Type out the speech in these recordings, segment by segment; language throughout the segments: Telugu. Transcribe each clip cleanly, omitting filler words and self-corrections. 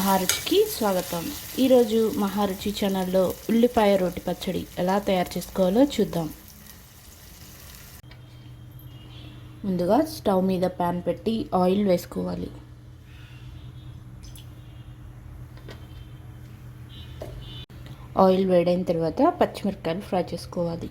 మహారుచికి స్వాగతం. ఈరోజు మహారుచి ఛానల్లో ఉల్లిపాయ రోటి పచ్చడి ఎలా తయారు చేసుకోవాలో చూద్దాం. ముందుగా స్టవ్ మీద ప్యాన్ పెట్టి ఆయిల్ వేసుకోవాలి. ఆయిల్ వేడైన తర్వాత పచ్చిమిరపకాయలు ఫ్రై చేసుకోవాలి.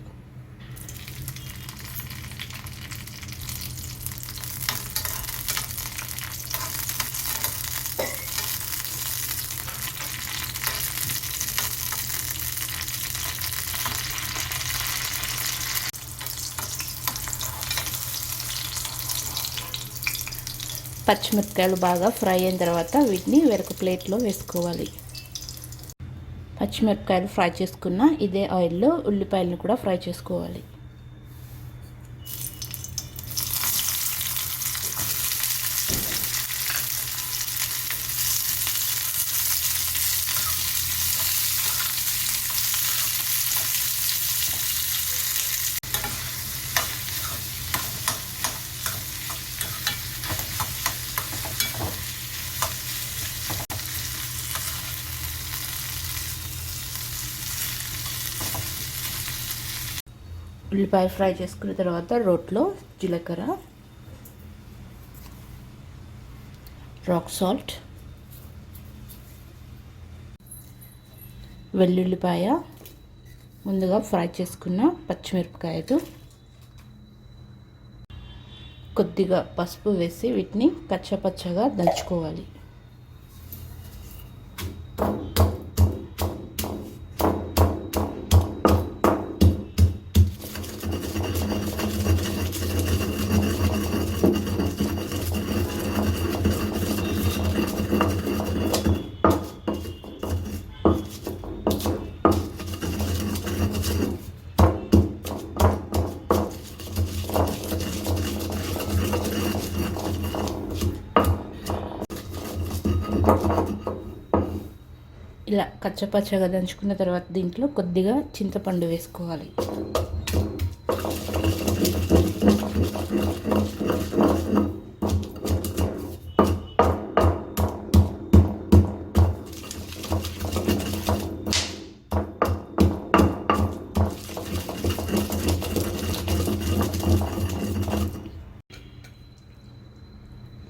పచ్చిమిరపకాయలు బాగా ఫ్రై అయిన తర్వాత వీటిని వేరొక ప్లేట్లో వేసుకోవాలి. పచ్చిమిరపకాయలు ఫ్రై చేసుకున్న ఇదే ఆయిల్లో ఉల్లిపాయలను కూడా ఫ్రై చేసుకోవాలి. ఉల్లిపాయ ఫ్రై చేసుకున్న తర్వాత రోట్లో జీలకర్ర, రాక్ సాల్ట్, వెల్లుల్లిపాయ, ముందుగా ఫ్రై చేసుకున్న పచ్చిమిరపకాయలు, కొద్దిగా పసుపు వేసి వీటిని కచ్చపచ్చగా దంచుకోవాలి. ఇలా కచ్చపచ్చగా దంచుకున్న తర్వాత దీంట్లో కొద్దిగా చింతపండు వేసుకోవాలి.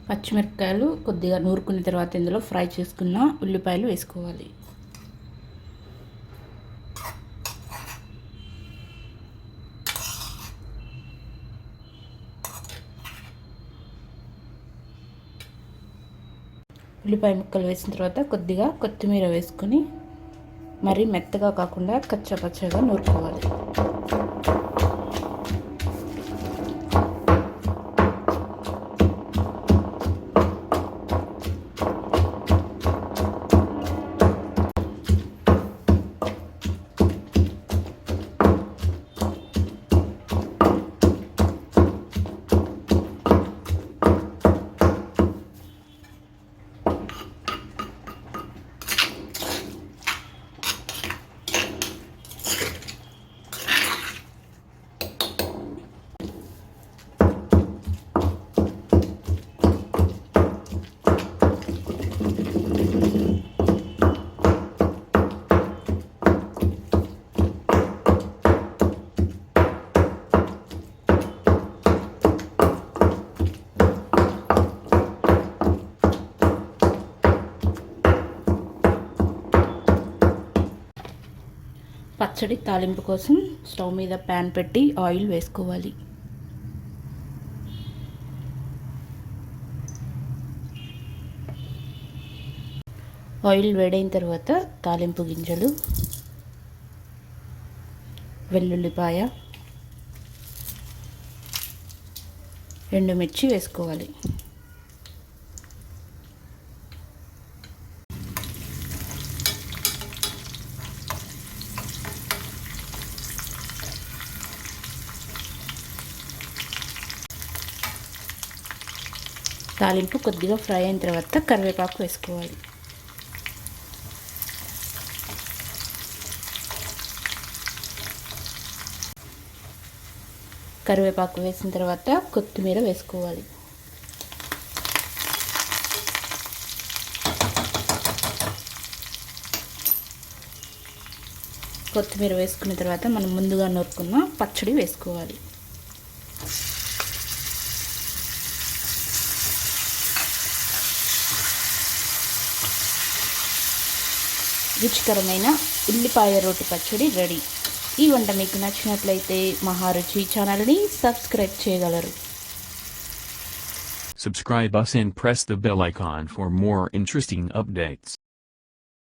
పచ్చిమిరపకాయలు కొద్దిగా నూరుకున్న తర్వాత ఇందులో ఫ్రై చేసుకున్న ఉల్లిపాయలు వేసుకోవాలి. ఉల్లిపాయ ముక్కలు వేసిన తర్వాత కొద్దిగా కొత్తిమీర వేసుకొని మరీ మెత్తగా కాకుండా కచ్చపచ్చగా నూరుకోవాలి. పచ్చడి తాలింపు కోసం స్టవ్ మీద ప్యాన్ పెట్టి ఆయిల్ వేసుకోవాలి. ఆయిల్ వేడైన తర్వాత తాలింపు గింజలు, వెల్లుల్లిపాయ, ఎండుమిర్చి వేసుకోవాలి. తాలింపు కొద్దిగా ఫ్రై అయిన తర్వాత కరివేపాకు వేసుకోవాలి. కరివేపాకు వేసిన తర్వాత కొత్తిమీర వేసుకోవాలి. కొత్తిమీర వేసుకున్న తర్వాత మనం ముందుగా నూరుకున్న పచ్చడి వేసుకోవాలి. రుచికరమైన ఉల్లిపాయ రోటి పచ్చడి రెడీ. ఈ వంట మీకు నచ్చినట్లయితే మహారుచి ఛానల్ని సబ్స్క్రైబ్ చేయగలరు. Subscribe us and press the bell icon for more interesting updates.